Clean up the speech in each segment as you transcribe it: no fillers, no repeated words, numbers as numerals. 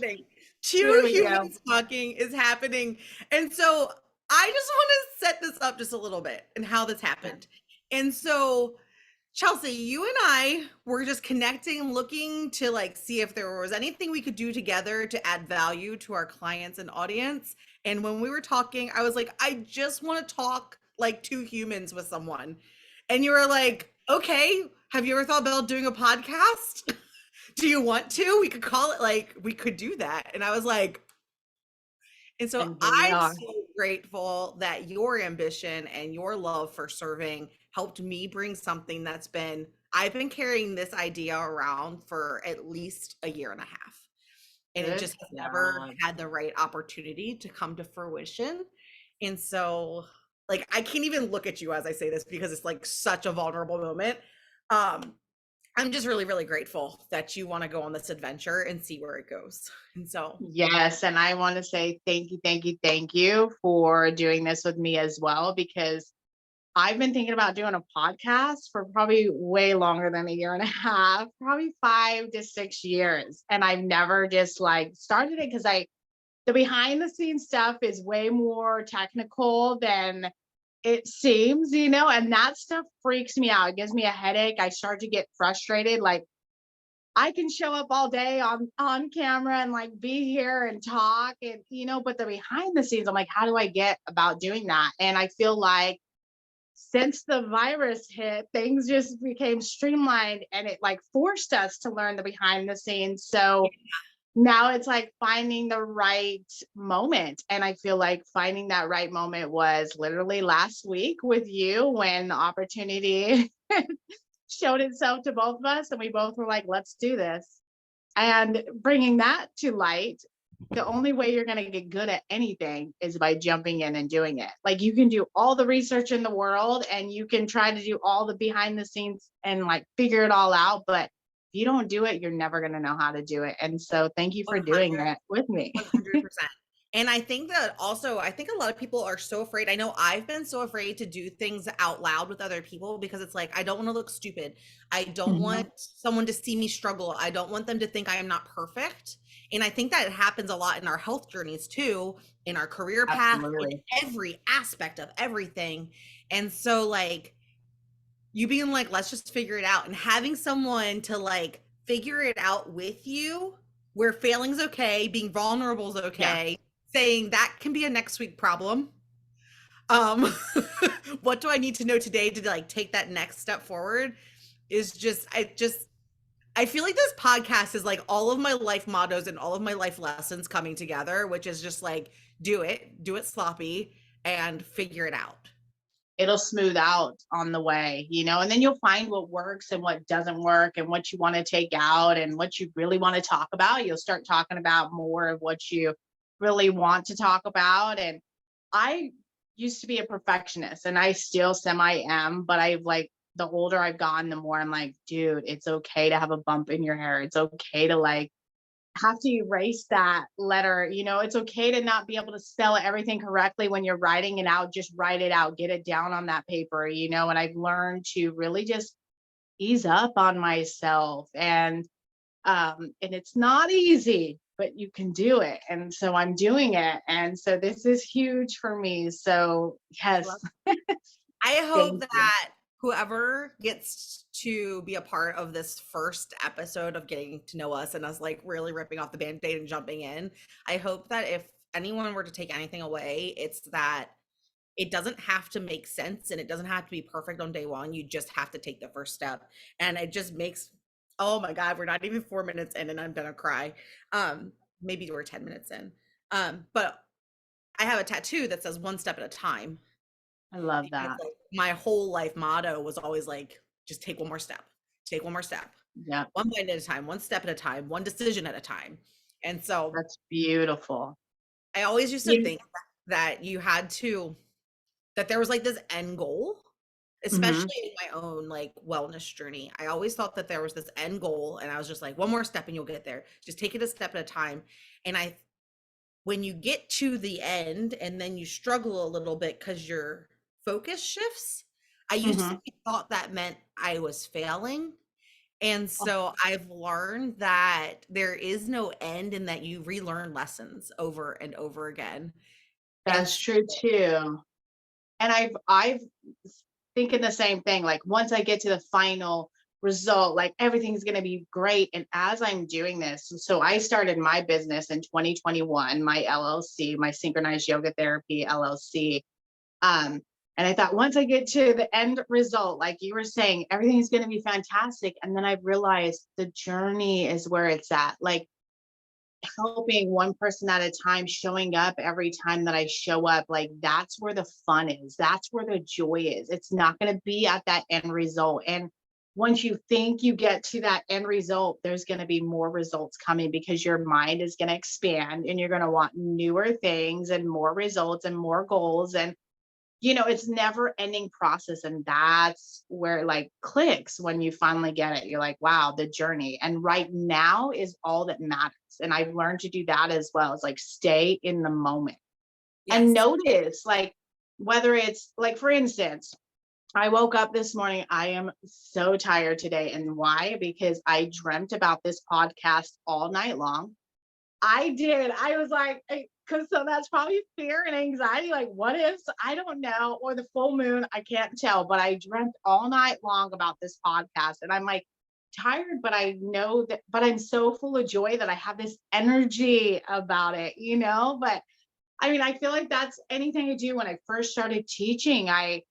happening. Here Two we go. humans talking is happening. And so I just want to set this up just a little bit and how this happened. And so Chelsea, you and I were just connecting, looking to like see if there was anything we could do together to add value to our clients and audience. And when we were talking, I was like, I just want to talk like two humans with someone. And you were like, okay, have you ever thought about doing a podcast? Do you want to? We could call it like, we could do that. And I was like, and so And here we I'm are. so grateful that your ambition and your love for serving helped me bring something that's been, I've been carrying this idea around for at least a year and a half. And it Good just has never job. had the right opportunity to come to fruition. And so, like, I can't even look at you as I say this because it's like such a vulnerable moment. Um, I'm just really, really grateful that you want to go on this adventure and see where it goes. And so, Yes, and I want to say thank you, thank you, thank you for doing this with me as well, because I've been thinking about doing a podcast for probably way longer than a year and a half, probably 5 to 6 years. And I've never just like started it because the behind the scenes stuff is way more technical than it seems, and that stuff freaks me out. It gives me a headache. I start to get frustrated. Like, I can show up all day on camera and like be here and talk, and but the behind the scenes, I'm like, how do I get about doing that? And I feel like since the virus hit, things just became streamlined, and it like forced us to learn the behind the scenes. So now it's like finding the right moment. And I feel like finding that right moment was literally last week with you, when the opportunity showed itself to both of us, and we both were like, let's do this. And bringing that to light, the only way you're going to get good at anything is by jumping in and doing it. Like, you can do all the research in the world and you can try to do all the behind the scenes and like figure it all out, but if you don't do it, you're never going to know how to do it. And so thank you for doing 100 that with me. 100%. And I think that also, I think a lot of people are so afraid. I know I've been so afraid to do things out loud with other people because it's like, I don't want to look stupid. I don't Mhm. want someone to see me struggle. I don't want them to think I am not perfect. And I think that happens a lot in our health journeys too, in our career path, in Absolutely. every aspect of everything. And so, like, you being like, let's just figure it out, and having someone to like figure it out with you, where failing's okay, being vulnerable is Yeah. okay, saying that can be a next week problem. Um, what do I need to know today to like take that next step forward is just, I feel like this podcast is like all of my life mottos and all of my life lessons coming together, which is just like, do it sloppy and figure it out. It'll smooth out on the way, and then you'll find what works and what doesn't work, and what you want to take out and what you really want to talk about. You'll start talking about more of what you really want to talk about. And I used to be a perfectionist, and I still semi am, but I've like, the older I've gotten, the more I'm like, dude, it's okay to have a bump in your hair. It's okay to like have to erase that letter. It's okay to not be able to spell everything correctly when you're writing it out. Just write it out, get it down on that paper, and I've learned to really just ease up on myself. And it's not easy, but you can do it. And so I'm doing it. And so this is huge for me. So I yes, love I hope thank you. that whoever gets to be a part of this first episode of getting to know us and us like really ripping off the band-aid and jumping in, I hope that if anyone were to take anything away, it's that it doesn't have to make sense and it doesn't have to be perfect on day one. You just have to take the first step. And it just makes, oh my God, we're not even 4 minutes in and I'm gonna cry. Maybe we're 10 minutes in. But I have a tattoo that says one step at a time. I love Because, that. like, my whole life motto was always like, just take one more step, take one more step, Yeah, one bite at a time, one step at a time, one decision at a time. And so that's beautiful. I always used to You, think that you had to, that there was like this end goal, mhm. especially in my own like wellness journey. I always thought that there was this end goal, and I was just like, one more step and you'll get there. Just take it a step at a time. And when you get to the end and then you struggle a little bit because your focus shifts, I used to Mhm. thought that meant I was failing. And Oh, so I've learned that there is no end and that you relearn lessons over and over again. And that's true too. And I've thinking the same thing. Like once I get to the final result, like everything's gonna be great. And as I'm doing this, so I started my business in 2021, my LLC, my Synchronized Yoga Therapy LLC. Um, and I thought once I get to the end result, like you were saying, everything's gonna be fantastic. And then I realized the journey is where it's at. Like helping one person at a time, showing up every time that I show up, like that's where the fun is. That's where the joy is. It's not going to be at that end result. And once you think you get to that end result, there's going to be more results coming because your mind is going to expand and you're going to want newer things and more results and more goals. And it's never ending process, and that's where it like clicks when you finally get it. You're like, wow, the journey and right now is all that matters. And I've learned to do that as well. It's like stay in the moment and yes. notice, like, whether it's like, for instance, I woke up this morning, I am so tired today. And why? Because I dreamt about this podcast all night long. I did. I was like, because so that's probably fear and anxiety. Like, what if I don't know, or the full moon? I can't tell. But I dreamt all night long about this podcast, and I'm like tired, but I know that. But I'm so full of joy that I have this energy about it. But I mean, I feel like that's anything I do. When I first started teaching, I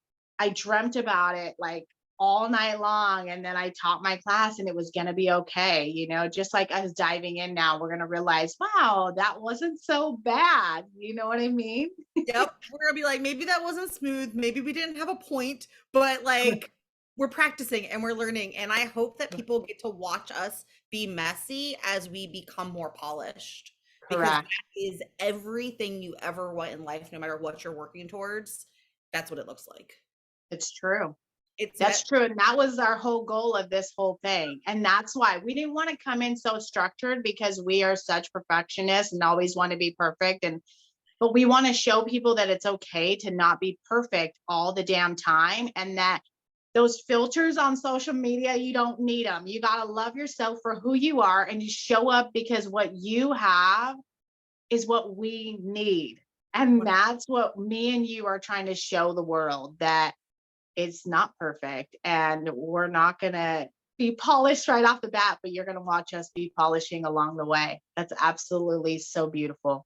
dreamt about it like all night long, and then I taught my class and it was going to be okay. Just like us diving in now, we're going to realize, wow, that wasn't so bad. You know what I mean? Yep. We're gonna be like, maybe that wasn't smooth. Maybe we didn't have a point, but like we're practicing and we're learning. And I hope that people get to watch us be messy as we become more polished because that Correct. is everything you ever want in life, no matter what you're working towards. That's what it looks like. It's true. It's That's met. true. And that was our whole goal of this whole thing. And that's why we didn't want to come in so structured, because we are such perfectionists and always want to be perfect. But we want to show people that it's okay to not be perfect all the damn time, and that those filters on social media, you don't need them. You got to love yourself for who you are and just show up, because what you have is what we need. And that's what me and you are trying to show the world, that it's not perfect and we're not going to be polished right off the bat, but you're going to watch us be polishing along the way. That's absolutely so beautiful.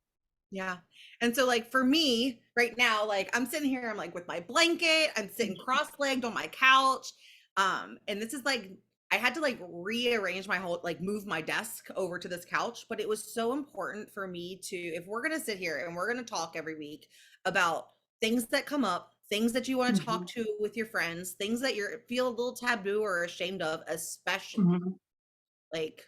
Yeah. And so like for me right now, like I'm sitting here, I'm like with my blanket, I'm sitting cross-legged on my couch. And this is like I had to like rearrange my whole like move my desk over to this couch, but it was so important for me to, if we're gonna sit here and we're gonna talk every week about things that come up, things that you want to talk Mhm, to with your friends, things that you feel a little taboo or ashamed of, especially mhm. like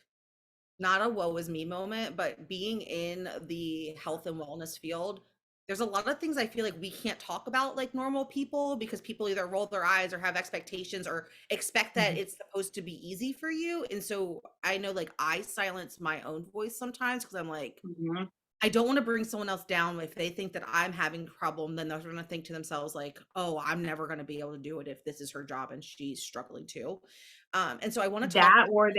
not a woe is me moment, but being in the health and wellness field, there's a lot of things I feel like we can't talk about like normal people because people either roll their eyes or have expectations or expect that Mhm. it's supposed to be easy for you. And so I know like I silence my own voice sometimes because I'm like, Mhm. I don't want to bring someone else down. If they think that I'm having a problem, then they're going to think to themselves like, "Oh, I'm never going to be able to do it if this is her job and she's struggling too." And so I want to talk. That, or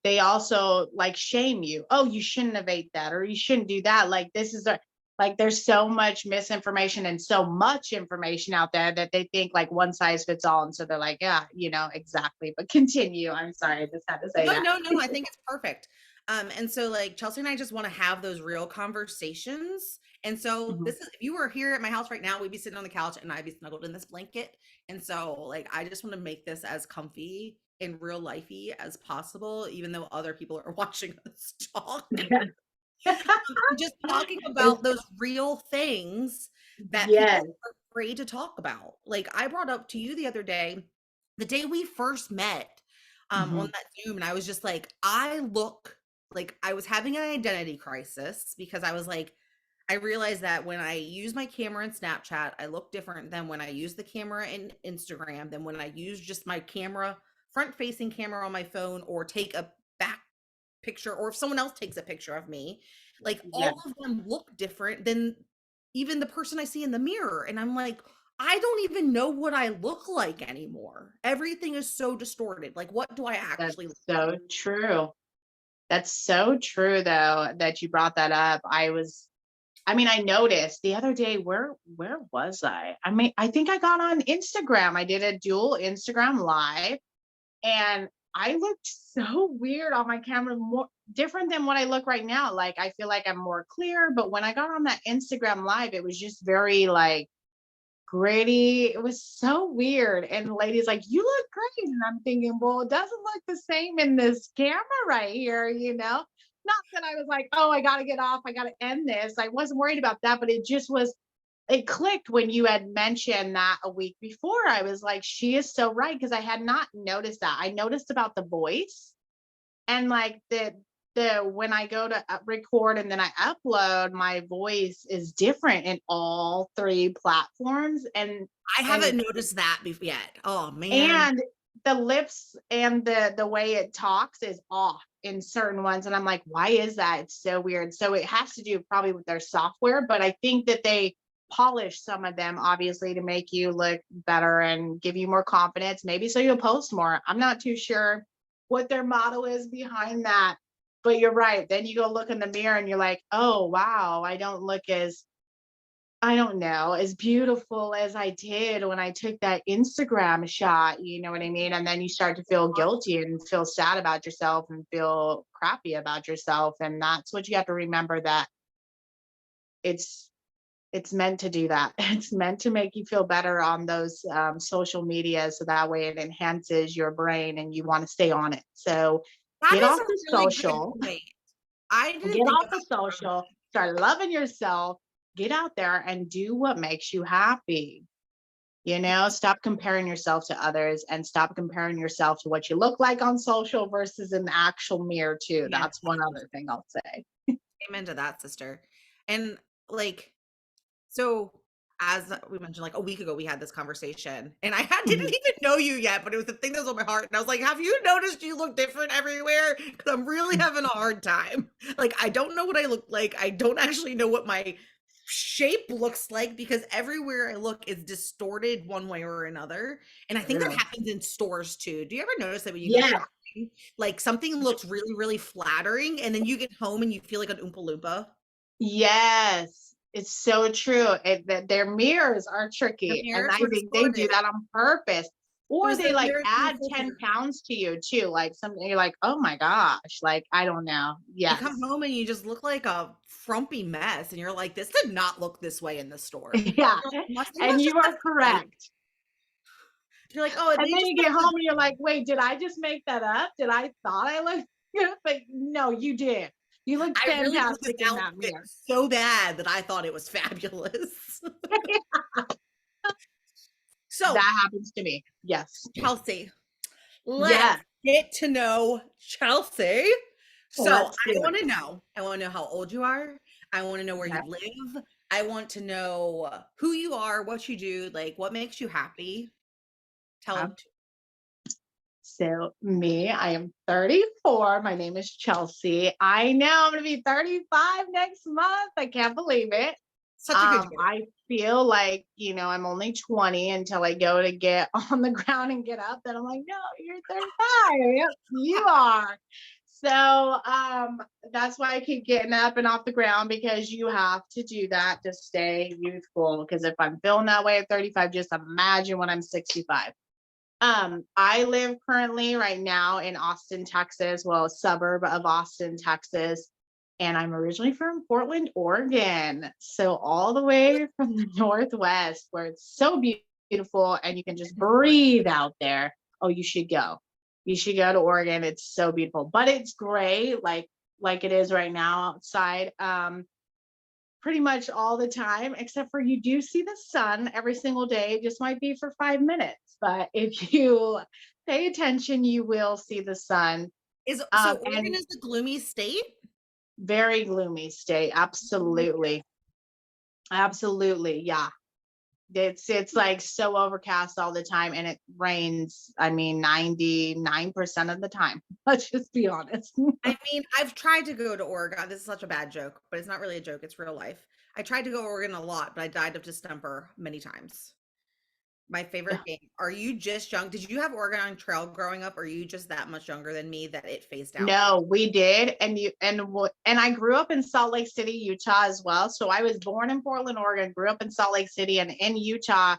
they also like shame you. Oh, you shouldn't have ate that, or you shouldn't do that. Like this is a like there's so much misinformation and so much information out there that they think like one size fits all. And so they're like, yeah, exactly. But continue. I'm sorry, I just had to say No, that. no, no, I think it's perfect. And so like Chelsea and I just want to have those real conversations. And so Mhm. this is if you were here at my house right now, we'd be sitting on the couch and I'd be snuggled in this blanket. And so like I just want to make this as comfy and real lifey as possible, even though other people are watching us talk. Just talking about It's those real things that people yes. are afraid to talk about. Like I brought up to you the other day, the day we first met on Mhm. that Zoom, and I was just like, I look like I was having an identity crisis because I was like, I realized that when I use my camera in Snapchat, I look different than when I use the camera in Instagram, than when I use just my camera, front facing camera on my phone, or take a back picture, or if someone else takes a picture of me, like Yeah. all of them look different than even the person I see in the mirror. And I'm like, I don't even know what I look like anymore. Everything is so distorted. Like, what do I That's actually look like? so true. That's so true though that you brought that up. I mean, I noticed the other day, where was I? I mean, I think I got on Instagram. I did a dual Instagram live, and I looked so weird on my camera, more different than what I look right now. Like I feel like I'm more clear, but when I got on that Instagram live, it was just very like gritty. It was so weird. And the lady's like, "You look great." And I'm thinking, well, it doesn't look the same in this camera right here, you know? Not that I was like, oh, I got to get off. I got to end this. I wasn't worried about that, but it just was, it clicked when you had mentioned that a week before. I was like, she is so right. Cause I had not noticed that. I noticed about the voice and like the when I go to record and then I upload, my voice is different in all three platforms, I and haven't noticed that yet. Oh man. and the lips and the way it talks is off in certain ones, and I'm like, why is that? It's so weird. So it has to do probably with their software, but I think that they polish some of them obviously to make you look better and give you more confidence, maybe so you'll post more. I'm not too sure what their motto is behind that, but you're right. Then you go look in the mirror and you're like, oh wow, I don't look as, I don't know, as beautiful as I did when I took that Instagram shot, you know what I mean? And then you start to feel guilty and feel sad about yourself and feel crappy about yourself. And that's what you have to remember, that it's it's meant to do that. It's meant to make you feel better on those social media. So that way it enhances your brain and you want to stay on it. So That get is off a the really good social, point. I get didn't think off about the it from social, start loving yourself, get out there and do what makes you happy. You know, stop comparing yourself to others and stop comparing yourself to what you look like on social versus an actual mirror too. yeah, That's one other thing I'll say. amen to that, sister. And like, so as we mentioned, like a week ago, we had this conversation, and didn't Mhm. even know you yet, but it was the thing that was on my heart. And I was like, "Have you noticed you look different everywhere?" Because I'm really having a hard time. Like, I don't know what I look like. I don't actually know what my shape looks like because everywhere I look is distorted one way or another. And I think that True. happens in stores too. Do you ever notice that when you go Yes. shopping, like something looks really, really flattering, and then you get home and you feel like an Oompa Loompa? Yes, it's so true. That their mirrors are The tricky, and mirrors I were think they do distorted. that on purpose. It Or was they the like mirrors in the add 10 filter. pounds to you too. Like something you're like, oh my gosh, like I don't know. You come Yes. home and you just look like a frumpy mess, and you're like, "This did not look this way in the store." Yeah. You're like, "They And must you just have are light." correct. You're like, "Oh, And they then just you have get the." home and you're like, wait, did I just make that up? Did I thought I looked good? But no, you did. You looked I really want this fantastic in that outfit mirror. so bad that I thought it was fabulous. So, That happens to me. Yes. Chelsea, let's Yes. get to know Chelsea. So, Let's do it. I wanna know how old you are. I wanna know where Okay. you live. I want to know who you are, what you do, like, what makes you happy. Tell Okay. So me, I am 34. My name is Chelsea. I know I'm gonna be 35 next month. I can't believe it. such a good year. I feel like, I'm only 20 until I go to get on the ground and get up. Then I'm like, no, you're 35. Yep, you are. So that's why I keep getting up and off the ground, because you have to do that to stay youthful. Because if I'm feeling that way at 35, just imagine when I'm 65. I live currently right now in Austin, Texas, well, a suburb of Austin, Texas, and I'm originally from Portland, Oregon. So all the way from the Northwest, where it's so beautiful and you can just breathe out there. Oh, you should go. You should go to Oregon. It's so beautiful, but it's gray, like it is right now outside. Pretty much all the time, except for you do see the sun every single day. It just might be for 5 minutes, but if you pay attention, you will see the sun. So Oregon And is the gloomy state? very gloomy state. Absolutely. Absolutely. Yeah. It's like so overcast all the time, and it rains, I mean, 99% of the time. Let's just be honest. I mean, I've tried to go to Oregon. This is such a bad joke, but it's not really a joke, it's real life. I tried to go to Oregon a lot, but I died of distemper many times. My favorite game. Are you just young? Did you have Oregon Trail growing up? Or are you just that much younger than me that it phased out? No, we did, and I grew up in Salt Lake City, Utah as well. So I was born in Portland, Oregon, grew up in Salt Lake City, and in Utah,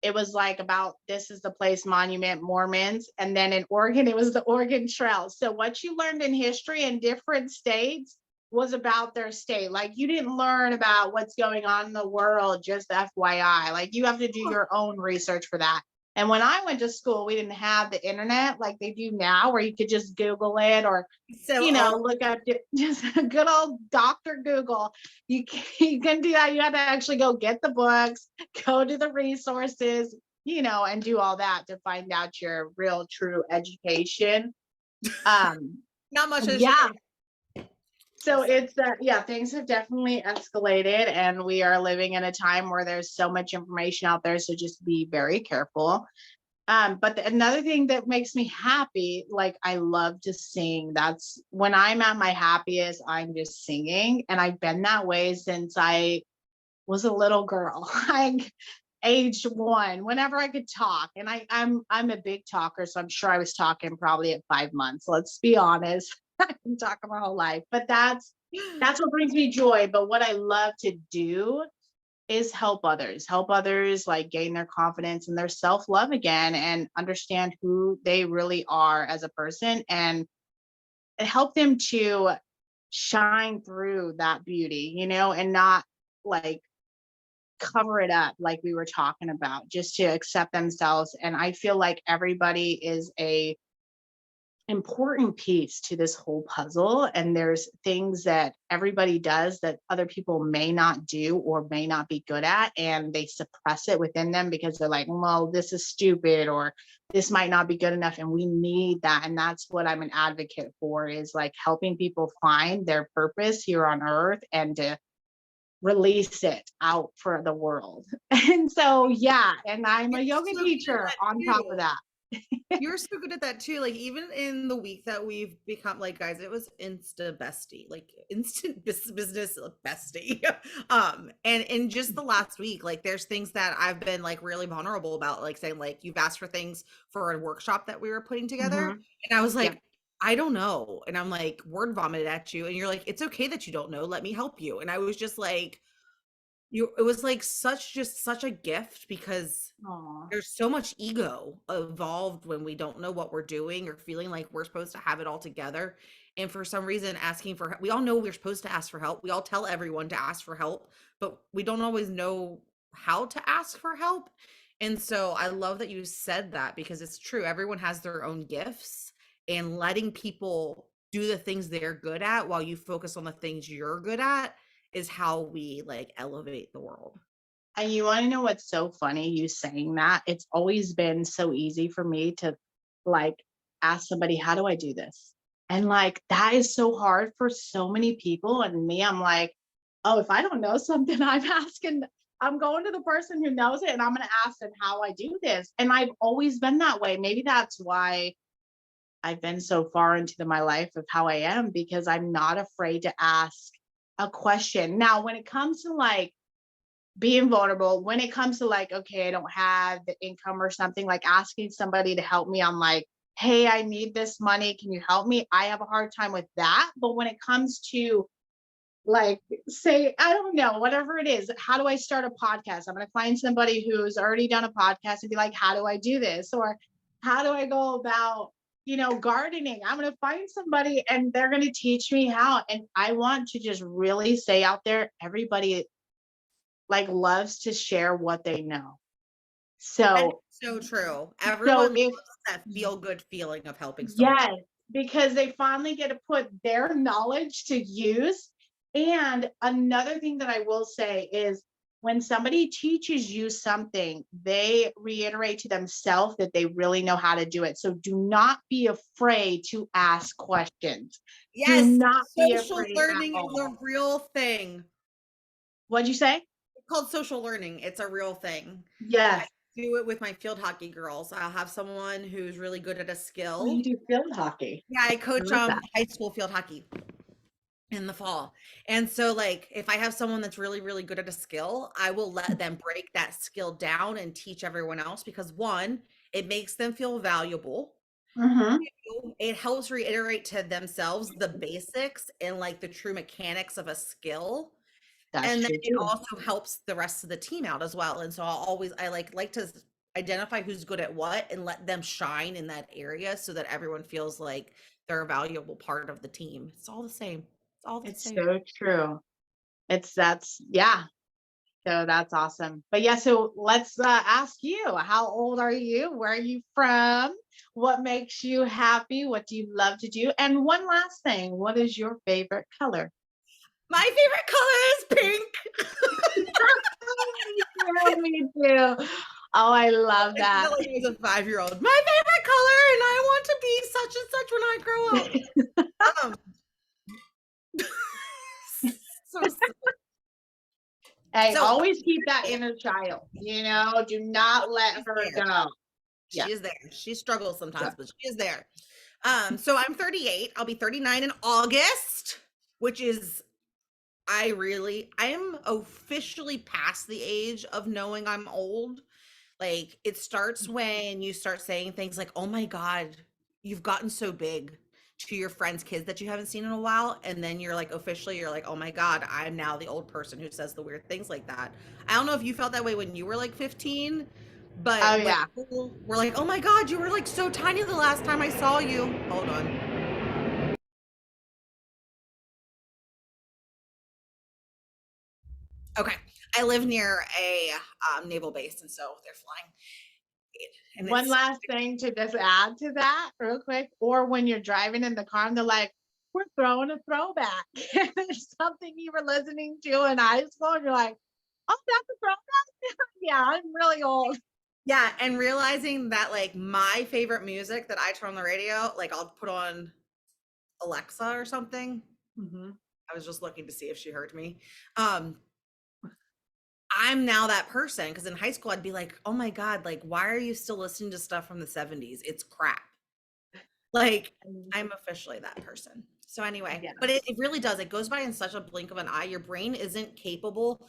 it was like about this is the place, Monument, Mormons, and then in Oregon, it was the Oregon Trail. So what you learned in history in different states was about their state. Like you didn't learn about what's going on in the world, just FYI. Like you have to do Oh, your own research for that. And when I went to school, we didn't have the internet like they do now, where you could just Google it or, so old. look up just good old Dr. Google. You can do that. You have to actually go get the books, go to the resources, and do all that to find out your real true education. Um, Not much has yeah, changed. so it's yeah, things have definitely escalated, and we are living in a time where there's so much information out there. So just be very careful. But another thing that makes me happy, like I love to sing. That's when I'm at my happiest, I'm just singing. And I've been that way since I was a little girl. Like age 1, whenever I could talk. And I'm a big talker, so I'm sure I was talking probably at 5 months. Let's be honest. I've been talking my whole life. But that's what brings me joy. But what I love to do is help others like gain their confidence and their self-love again and understand who they really are as a person and help them to shine through that beauty, and not like cover it up like we were talking about, just to accept themselves. And I feel like everybody is a important piece to this whole puzzle, and there's things that everybody does that other people may not do or may not be good at, and they suppress it within them because they're like, well, this is stupid or this might not be good enough, and we need that. And that's what I'm an advocate for, is like helping people find their purpose here on earth and to release it out for the world. And so yeah, and I'm You're a yoga so good at teacher that on top of too. that. You're so good at that too. Like even in the week that we've become like guys, it was insta bestie, like instant business bestie. And in just the last week, like there's things that I've been like really vulnerable about, like saying like you've asked for things for a workshop that we were putting together, Mhm. and I was Yeah. like, I don't know, and I'm like word vomited at you, and you're like, it's okay that you don't know. Let me help you, and I was just like, you. It was like such a gift because Aw. there's so much ego involved when we don't know what we're doing or feeling like we're supposed to have it all together. And for some reason, asking for we all know we're supposed to ask for help. We all tell everyone to ask for help, but we don't always know how to ask for help. And so I love that you said that because it's true. Everyone has their own gifts, and letting people do the things they're good at while you focus on the things you're good at is how we like elevate the world. And you want to know what's so funny? You saying that, it's always been so easy for me to like ask somebody, how do I do this? And like that is so hard for so many people. And me, I'm like, oh, if I don't know something, I'm going to the person who knows it and I'm going to ask them how I do this. And I've always been that way. Maybe that's why I've been so far into my life of how I am, because I'm not afraid to ask a question. Now, when it comes to like, being vulnerable, when it comes to like, okay, I don't have the income or something, like asking somebody to help me on like, hey, I need this money, can you help me? I have a hard time with that. But when it comes to like, say, I don't know, whatever it is, how do I start a podcast? I'm going to find somebody who's already done a podcast and be like, how do I do this? Or how do I go about, gardening? I'm going to find somebody and they're going to teach me how. And I want to just really say out there, everybody like loves to share what they know. And So it's so true. so Everyone if loves that feel good feeling of helping someone. yes, because they finally get to put their knowledge to use. And another thing that I will say is when somebody teaches you something, they reiterate to themselves that they really know how to do it. So do not be afraid to ask questions. Do Yes, not be social afraid at learning is a all. real thing. What'd you say? It's called social learning. It's a real thing. I Yes. do it with my field hockey girls. I'll have someone who's really good at a Oh, you skill. do field hockey. Yeah, I I coach love that. high school field hockey. in the fall. And so like if I have someone that's really, really good at a skill, I will let them break that skill down and teach everyone else because one, it makes them feel valuable. Mm-hmm. Two, it helps reiterate to themselves the basics and like the true mechanics of a skill. That's And then true it too. also helps the rest of the team out as well. And so I like to identify who's good at what and let them shine in that area so that everyone feels like they're a valuable part of the team. It's all the same. It's all the It's same. so true. Yeah. So that's awesome. But yeah, so let's ask you, how old are you? Where are you from? What makes you happy? What do you love to do? And one last thing, what is your favorite color? My favorite color is pink. Me too, me too. Oh, I love I said that. that like I was a 5-year-old. My favorite color, and I want to be such and such when I grow up. Um, so silly. Hey, So always keep that inner child, do not let she's her there. go. Yeah. She is there. She struggles Yeah. sometimes, but she is there. So I'm 38. I'll be 39 in August, which is I am officially past the age of knowing I'm old. Like it starts when you start saying things like, "Oh my God, you've gotten so big," to your friends' kids that you haven't seen in a while, and then you're like officially you're like, "Oh my God, I'm now the old person who says the weird things like that." I don't know if you felt that way when you were like 15, Oh but when yeah. people were like, "Oh my God, you were like so tiny the last time I saw you." Hold on. Okay. I live near a naval base, and so they're flying, and One it's last thing to just add to that real quick, or when you're driving in the car and they're like, we're throwing a throwback. There's something you were listening to in high school and you're like, oh, that's a throwback. Yeah, I'm really old. yeah, and realizing that like my favorite music that I turn on the radio, like I'll put on Alexa or something. Mhm. I was just looking to see if she heard me. Um, I'm now that person because in high school I'd be like, "Oh my God, like why are you still listening to stuff from the 70s? It's crap." Like Mm, I'm officially that person. So anyway, yeah, but it really does. It goes by in such a blink of an eye. Your brain isn't capable.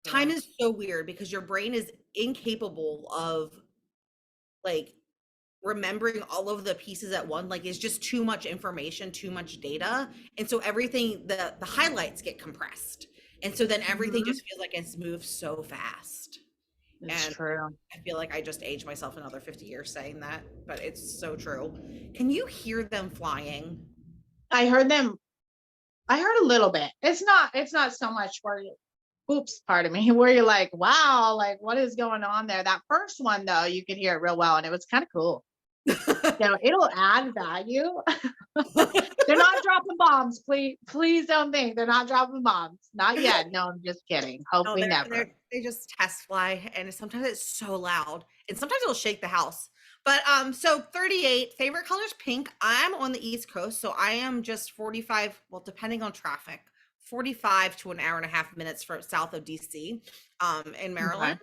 Time correct. is so weird because your brain is incapable of like remembering all of the pieces at one, like it's just too much information, too much data, and so everything the highlights get compressed, and so then everything Mhm. just feels like it's moved so fast. It's And true. I feel like I just aged myself another 50 years saying that, but it's so true. Can you hear them flying? I heard them, I heard a little bit. It's not so much where you, oops, pardon me, where you're like, wow, like what is going on there? That first one though, you could hear it real well and it was kind of cool. So it'll add value. They're not dropping bombs. Please don't think they're not dropping bombs. Not yet. No, I'm just kidding. No, Hopefully never. they just test fly, and sometimes it's so loud, and sometimes it'll shake the house. But so 38, favorite color is pink. I'm on the East Coast, so I am just 45, well, depending on traffic, 45 to an hour and a half minutes from south of DC, in Okay. Maryland.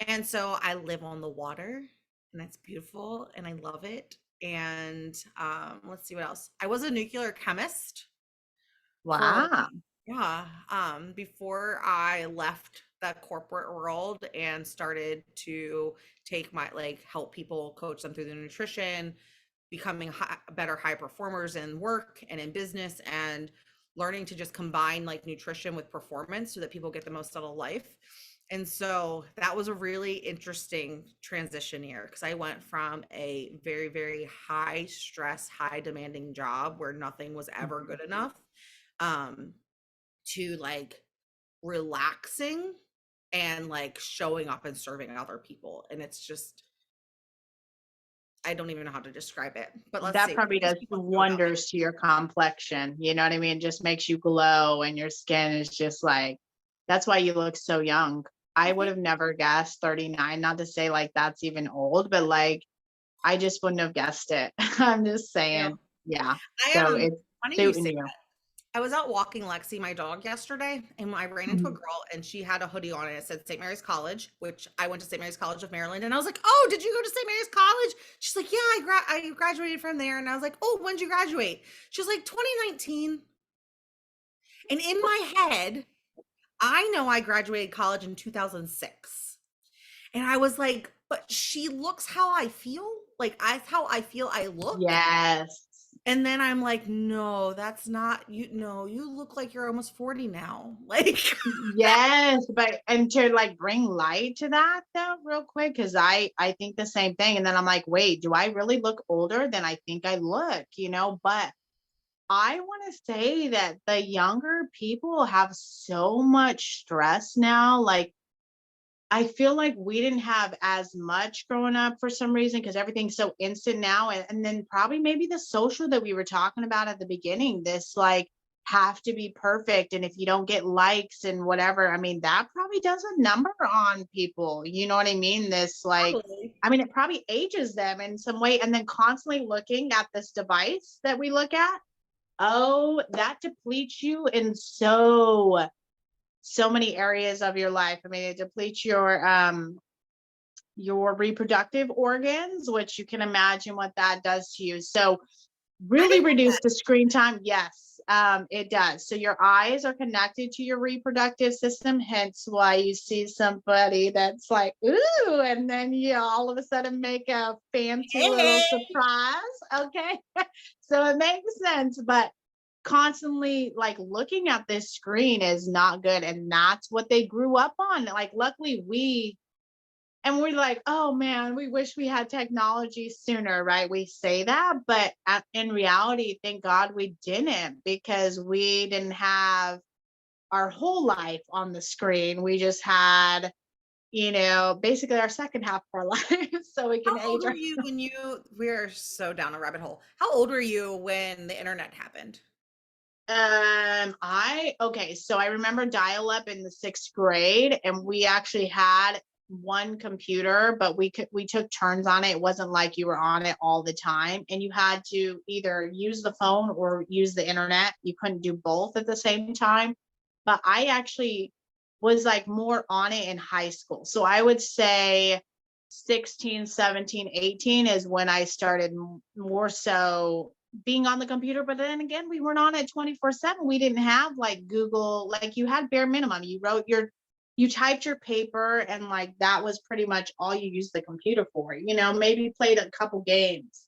And so I live on the water, and that's beautiful, and I love it. And let's see what else. I was a nuclear chemist for Wow. yeah, before I left the corporate world and started to take my like help people coach them through the nutrition, becoming better high performers in work and in business and learning to just combine like nutrition with performance so that people get the most out of life. And so that was a really interesting transition year because I went from a very, very high stress, high demanding job where nothing was ever Mhm. good enough. Um, to like relaxing and like showing up and serving other people. And it's just, I don't even know how to describe it. But let's That see. What probably else does do you want to know about me? wonders to your complexion. You know what I mean? Just makes you glow and your skin is just like, that's why you look so young. I Oh, would thank have never guessed 39, not to say like that's even old, but like I just wouldn't have guessed it. I'm just you. saying. Yeah. I So am it's funny you suiting say you. I was out walking Lexi, my dog, yesterday, and I ran into a Mhm. girl, and she had a hoodie on, and it said St. Mary's College, which I went to St. Mary's College of Maryland, and I was like, "Oh, did you go to St. Mary's College?" She's like, "Yeah, I graduated from there," and I was like, "Oh, when did you graduate?" She was like, "2019." And in my head, I know I graduated college in 2006. And I was like, but she looks how I feel. Like, that's how I feel I look. Yes. And then I'm like, no, that's not you. No, you look like you're almost 40 now. Like, Yes, but and to like bring light to that though, real quick, because I think the same thing, and then I'm like, wait, do I really look older than I think I look? But I want to say that the younger people have so much stress now. Like, I feel like we didn't have as much growing up for some reason because everything's so instant now. And then probably maybe the social that we were talking about at the beginning, this like have to be perfect. And if you don't get likes and whatever, I mean, that probably does a number on people. You know what I mean? This like, probably. I mean, it probably ages them in some way. And then constantly looking at this device that we look at, oh, that depletes you in so many areas of your life. I mean, it depletes your reproductive organs, which you can imagine what that does to you. So I really didn't know reduce that. the screen time. Yes, it does. So your eyes are connected to your reproductive system, hence why you see somebody that's like, ooh, and then you all of a sudden make a fancy little Hey, surprise. Okay. So it makes sense, but constantly like looking at this screen is not good. And that's what they grew up on. Like, luckily, we're like, oh man, we wish we had technology sooner, right? We say that, but in reality, thank God we didn't, because we didn't have our whole life on the screen. We just had, basically our second half of our life so we can how old age were our. you when we're so down a rabbit hole. How old were you when the internet happened? So I remember dial up in the 6th grade, and we actually had one computer, but we took turns on it. It wasn't like you were on it all the time, and you had to either use the phone or use the internet. You couldn't do both at the same time. But I actually was like more on it in high school. So I would say 16, 17, 18 is when I started more so being on the computer. But then again, we weren't on it 24/7. We didn't have like Google, like you had bare minimum. You typed your paper, and like that was pretty much all you used the computer for. Maybe played a couple games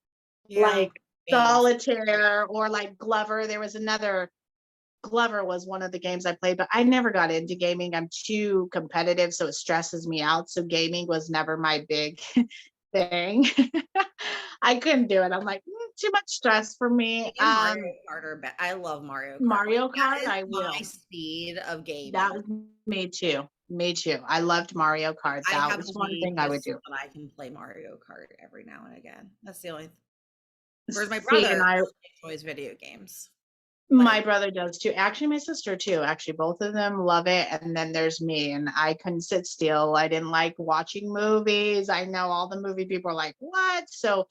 Yeah, like games. solitaire, or like Glover. Glover was one of the games I played, but I never got into gaming. I'm too competitive, so it stresses me out. So gaming was never my big thing. I couldn't do it. I'm like, too much stress for me. Me and Mario Kart I love Mario Kart. Like, Mario that Kart, is I my will. speed of That gaming. was me too. Me too. I loved Mario Kart. I That have a was one Wii thing I would just so do. that I can play Mario Kart every now and again. That's the only. Whereas my See, and brother I enjoys video games. My Like, brother does too. Actually, my sister too. Actually, both of them love it. And then there's me, and I couldn't sit still. I didn't like watching movies. I know all the movie people are like, what? So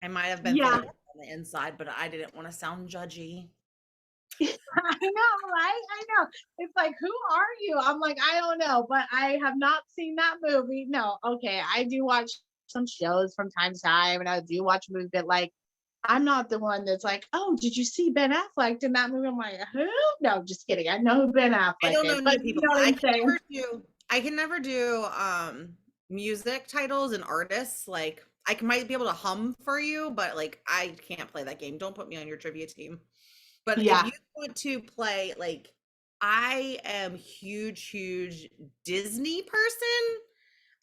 I might have been yeah, therapist on the inside, but I didn't want to sound judgy. I know, right? I know. It's like, who are you? I'm like, I don't know, but I have not seen that movie. No, okay. I do watch some shows from time to time, and I do watch movies, but like, I'm not the one that's like, oh, did you see Ben Affleck in that movie? I'm like, who? No, just kidding. I know who Ben I Affleck don't know is, new but you people. know what I'm saying? I can never do music titles and artists. Like, might be able to hum for you, but like I can't play that game. Don't put me on your trivia team. But if Yeah. you want to play, like, I am huge Disney person.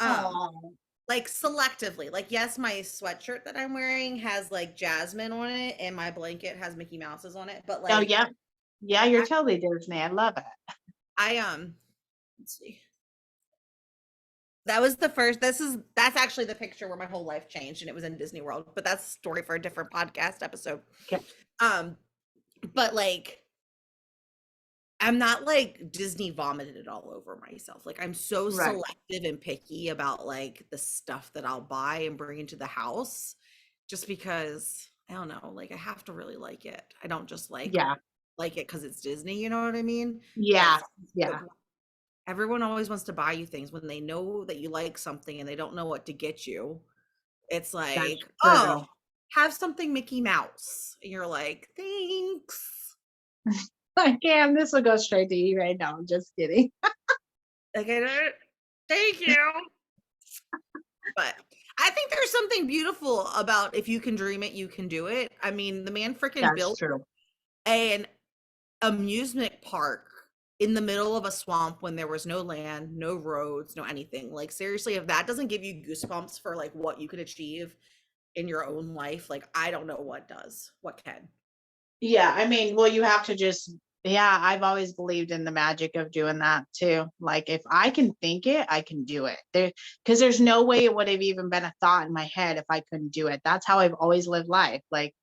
Um, Oh, like selectively. Like, yes, my sweatshirt that I'm wearing has like Jasmine on it, and my blanket has Mickey Mouse's on it. But oh, like, yeah. Yeah, you're I, totally Disney. I love it. I let's see. That was the first. That's actually the picture where my whole life changed, and it was in Disney World. But that's a story for a different podcast episode. Okay. Um, but like, I'm not like Disney vomited it all over myself. Like, I'm so Right. selective and picky about like the stuff that I'll buy and bring into the house, just because I don't know. Like, I have to really like it. I don't just Yeah. like it because it's Disney. You know what I mean? Yeah. That's Yeah. everyone always wants to buy you things when they know that you like something and they don't know what to get you. It's That's like, oh, true. have something Mickey Mouse. And you're like, thanks. Cam, this will go straight to you right now. I'm just kidding. Like, thank you. But I think there's something beautiful about if you can dream it, you can do it. I mean, the man freaking That's built true. an amusement park in the middle of a swamp when there was no land, no roads, no anything. Like, seriously, if that doesn't give you goosebumps for like what you could achieve in your own life, like, I don't know what does. What can? Yeah, I mean, well, you have to just, yeah, I've always believed in the magic of doing that too. Like, if I can think it, I can do it. Because there's no way it would have even been a thought in my head if I couldn't do it. That's how I've always lived life. Like,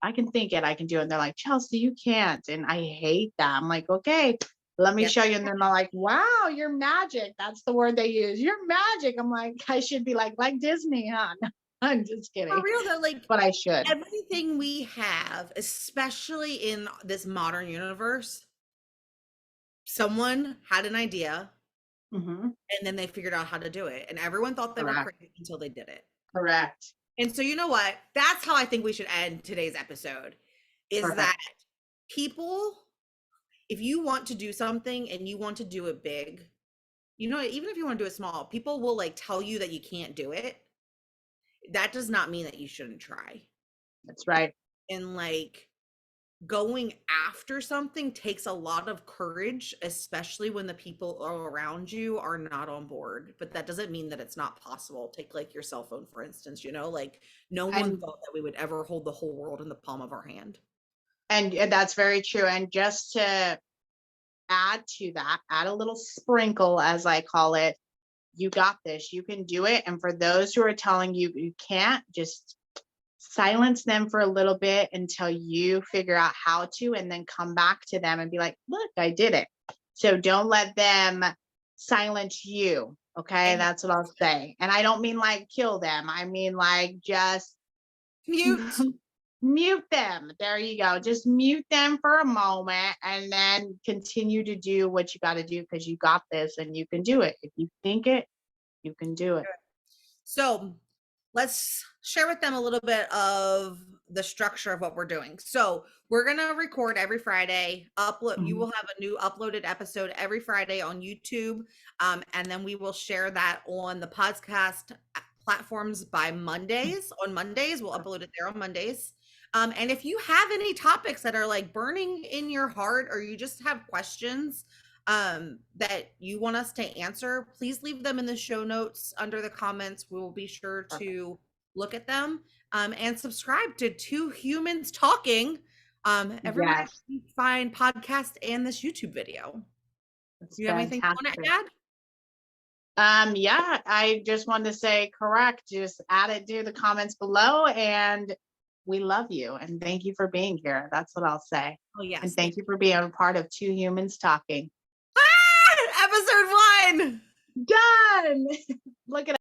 I can think it, I can do it. And they're like, Chelsea, you can't. And I hate that. I'm like, okay, let me Yes. show you. And then they're like, wow, you're magic. That's the word they use. You're magic. I'm like, I should be like Disney, huh? I'm just For kidding. real though, like But I should. everything we have, especially in this modern universe, someone had an idea Mhm. and then they figured out how to do it. And everyone thought they were Correct. crazy until they did it. Correct. And so you know what? That's how I think we should end today's episode is that Perfect. people, if you want to do something and you want to do it big, you know, even if you want to do it small, people will like tell you that you can't do it. That does not mean that you shouldn't try. That's right. And like going after something takes a lot of courage, especially when the people around you are not on board. But that doesn't mean that it's not possible. Take like your cell phone, for instance, you know, like no one And thought that we would ever hold the whole world in the palm of our hand. and that's very true. And just to add to that, add a little sprinkle, as I call it, you got this, you can do it. And for those who are telling you you can't, just silence them for a little bit until you figure out how to, and then come back to them and be like, look, I did it. So don't let them silence you. Okay. And That's what I'll say. And I don't mean like kill them. I mean like just mute. mute them. There you go. Just mute them for a moment and then continue to do what you got to do because you got this and you can do it. If you think it, you can do it. So let's share with them a little bit of the structure of what we're doing. So we're gonna record every Friday. Upload. You Mhm. will have a new uploaded episode every Friday on YouTube, and then we will share that on the podcast platforms by Mondays. On Mondays, we'll upload it there on Mondays. And if you have any topics that are like burning in your heart, or you just have questions that you want us to answer, please leave them in the show notes under the comments. We will be sure to look at them and subscribe to Two Humans Talking everywhere Yes, you find podcast and this YouTube video. it's Do you have anything you want fantastic. to add? Yeah, I just wanted to say correct. Just add it to the comments below, and we love you and thank you for being here. That's what I'll say. Oh, And yes. thank you for being a part of Two Humans Talking. Ah, episode 1. Done. Look at